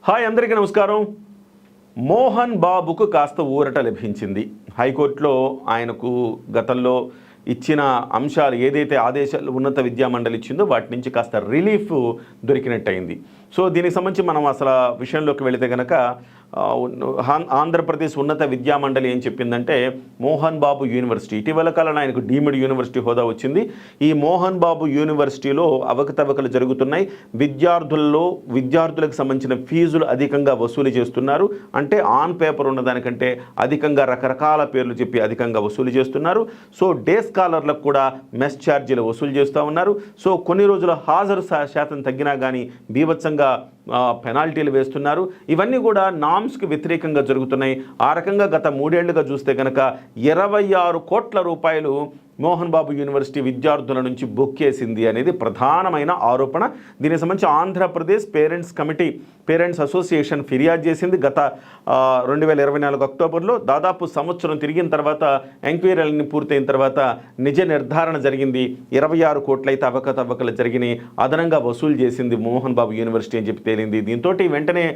Hi అందరికీ నమస్కారం. మోహన్ బాబుకు కాస్త ఊరట లభించింది. హైకోర్టులో ఆయనకు గతంలో ఇచ్చిన అంశాలు ఏదైతే ఆదేశాలు ఉన్నత విద్యా మండలి ఇచ్చిందో వాటి నుంచి కాస్త రిలీఫ్ దొరికినట్టయింది. సో దీనికి సంబంధించి మనం అసలు విషయంలోకి వెళితే కనుక ఆంధ్రప్రదేశ్ ఉన్నత విద్యా మండలి ఏం చెప్పిందంటే మోహన్ బాబు యూనివర్సిటీ ఇటీవల కాలంలో ఆయనకు డీమ్డ్ యూనివర్సిటీ హోదా వచ్చింది. ఈ మోహన్ బాబు యూనివర్సిటీలో అవకతవకలు జరుగుతున్నాయి. విద్యార్థులకు సంబంధించిన ఫీజులు అధికంగా వసూలు చేస్తున్నారు. అంటే ఆన్ పేపర్ ఉన్నదానికంటే అధికంగా రకరకాల పేర్లు చెప్పి అధికంగా వసూలు చేస్తున్నారు. సో డే స్కాలర్లకు కూడా మెస్ ఛార్జీలు వసూలు చేస్తూ ఉన్నారు. సో కొన్ని రోజుల హాజరు శాతం తగ్గినా కానీ బీభత్సంగా పెనాల్టీలు వేస్తున్నారు. ఇవన్నీ కూడా నామ్స్కి వ్యతిరేకంగా జరుగుతున్నాయి. ఆ రకంగా గత 3 ఏళ్లుగా చూస్తే కనుక 26 కోట్ల రూపాయలు మోహన్ బాబు యూనివర్సిటీ విద్యార్థుల నుంచి బొక్కేసింది అనేది ప్రధానమైన ఆరోపణ. దీనికి సంబంధించి ఆంధ్రప్రదేశ్ పేరెంట్స్ అసోసియేషన్ ఫిర్యాదు చేసింది. గత 2024 అక్టోబర్లో దాదాపు సంవత్సరం తిరిగిన తర్వాత ఎంక్వైరీలన్నీ పూర్తయిన తర్వాత నిజ నిర్ధారణ జరిగింది. 26 కోట్లయితే అవకతవకలు జరిగినాయి, అదనంగా వసూలు చేసింది మోహన్ బాబు యూనివర్సిటీ అని చెప్పి తేలింది. దీంతో వెంటనే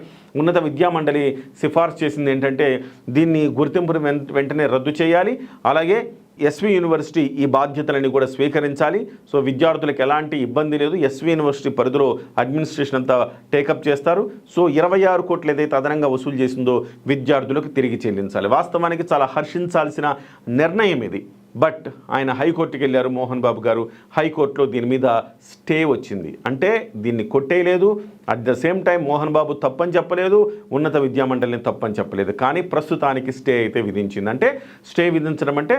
ఉన్నత విద్యా మండలి సిఫార్సు చేసింది ఏంటంటే దీన్ని గుర్తింపును వెంటనే రద్దు చేయాలి. అలాగే ఎస్వి యూనివర్సిటీ ఈ బాధ్యతలని కూడా స్వీకరించాలి. సో విద్యార్థులకు ఎలాంటి ఇబ్బంది లేదు. ఎస్వి యూనివర్సిటీ పరిధిలో అడ్మినిస్ట్రేషన్ అంతా టేకప్ చేస్తారు. సో 26 కోట్లు ఏదైతే అదనంగా వసూలు చేసిందో విద్యార్థులకు తిరిగి చెల్లించాలి. వాస్తవానికి చాలా హర్షించాల్సిన నిర్ణయం ఇది. బట్ ఆయన హైకోర్టుకి వెళ్ళారు మోహన్ బాబు గారు. హైకోర్టులో దీని మీద స్టే వచ్చింది. అంటే దీన్ని కొట్టేయలేదు. At the same time Mohan Babu తప్పని చెప్పలేదు, ఉన్నత విద్యామండలిని తప్పని చెప్పలేదు. కానీ ప్రస్తుతానికి స్టే అయితే విధించింది. అంటే స్టే విధించడం అంటే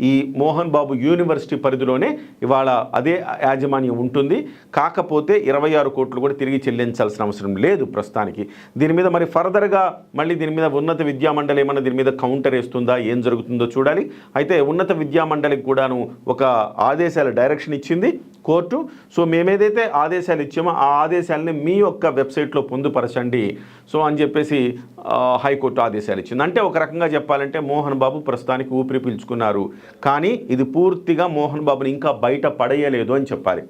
ఈ మోహన్ బాబు యూనివర్సిటీ పరిధిలోనే ఇవాళ అదే యాజమాన్యం ఉంటుంది. కాకపోతే 26 కోట్లు కూడా తిరిగి చెల్లించాల్సిన అవసరం లేదు ప్రస్తుతానికి. దీని మీద మరి ఫర్దర్గా మళ్ళీ దీని మీద ఉన్నత విద్యామండలి ఏమన్నా దీని మీద కౌంటర్ వేస్తుందా, ఏం జరుగుతుందో చూడాలి. అయితే ఉన్నత విద్యామండలికి కూడాను ఒక ఆదేశాల డైరెక్షన్ ఇచ్చింది కోర్టు. సో మేమేదైతే ఆదేశాలు ఇచ్చామో ఆ ఆదేశాలని మీ యొక్క వెబ్సైట్లో పొందుపరచండి సో అని చెప్పేసి హైకోర్టు ఆదేశాలు ఇచ్చింది. అంటే ఒక రకంగా చెప్పాలంటే మోహన్ బాబు ప్రస్తుతానికి ఊపిరి పీల్చుకున్నారు. కానీ ఇది పూర్తిగా మోహన్ బాబుని ఇంకా బయట పడేయలేదు అని చెప్పాలి.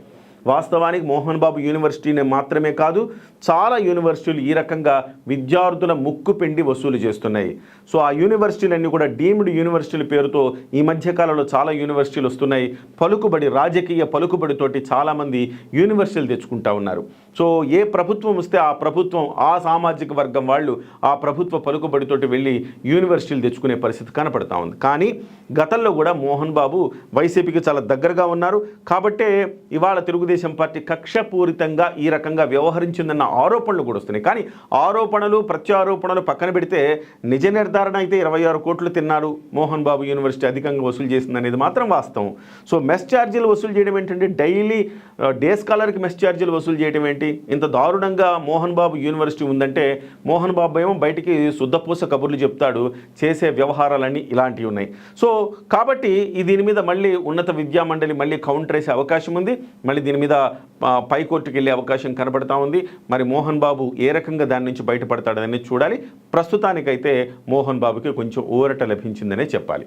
వాస్తవానికి మోహన్ బాబు యూనివర్సిటీని మాత్రమే కాదు, చాలా యూనివర్సిటీలు ఈ రకంగా విద్యార్థుల ముక్కు పిండి వసూలు చేస్తున్నాయి. సో ఆ యూనివర్సిటీలన్నీ కూడా డీమ్డ్ యూనివర్సిటీల పేరుతో ఈ మధ్యకాలంలో చాలా యూనివర్సిటీలు వస్తున్నాయి. రాజకీయ పలుకుబడితోటి చాలామంది యూనివర్సిటీలు తెచ్చుకుంటా ఉన్నారు. సో ఏ ప్రభుత్వం వస్తే ఆ ప్రభుత్వం, ఆ సామాజిక వర్గం వాళ్ళు ఆ ప్రభుత్వ పలుకుబడితోటి వెళ్ళి యూనివర్సిటీలు తెచ్చుకునే పరిస్థితి కనపడతా ఉంది. కానీ గతంలో కూడా మోహన్ బాబు వైసీపీకి చాలా దగ్గరగా ఉన్నారు. కాబట్టే ఇవాళ తెలుగుదేశం పార్టీ కక్షపూరితంగా ఈ రకంగా వ్యవహరించిందన్న ఆరోపణలు కూడా వస్తున్నాయి. కానీ ఆరోపణలు ప్రత్యారోపణలు పక్కన పెడితే నిజ నిర్ధారణ అయితే 26 కోట్లు తిన్నారు మోహన్ బాబు యూనివర్సిటీ అధికంగా వసూలు చేసింది అనేది మాత్రం వాస్తవం. సో మెస్ ఛార్జీలు వసూలు చేయడం ఏంటంటే డైలీ డే స్కాలర్కి మెస్ ఛార్జీలు వసూలు చేయడం ఏంటి? ఇంత దారుణంగా మోహన్ బాబు యూనివర్సిటీ ఉందంటే మోహన్ బాబు ఏమో బయటికి శుద్ధపూస కబుర్లు చెప్తాడు, చేసే వ్యవహారాలన్నీ ఇలాంటివి ఉన్నాయి. సో కాబట్టి దీని మీద మళ్ళీ ఉన్నత విద్యా మండలి మళ్ళీ కౌంటర్ వేసే అవకాశం ఉంది. మళ్ళీ దీని మీద పైకోర్టుకు వెళ్ళే అవకాశం కనబడతా ఉంది. మరి మోహన్ బాబు ఏ రకంగా దాని నుంచి బయటపడతాడని చూడాలి. ప్రస్తుతానికైతే మోహన్ బాబుకి కొంచెం ఊరట లభించిందనే చెప్పాలి.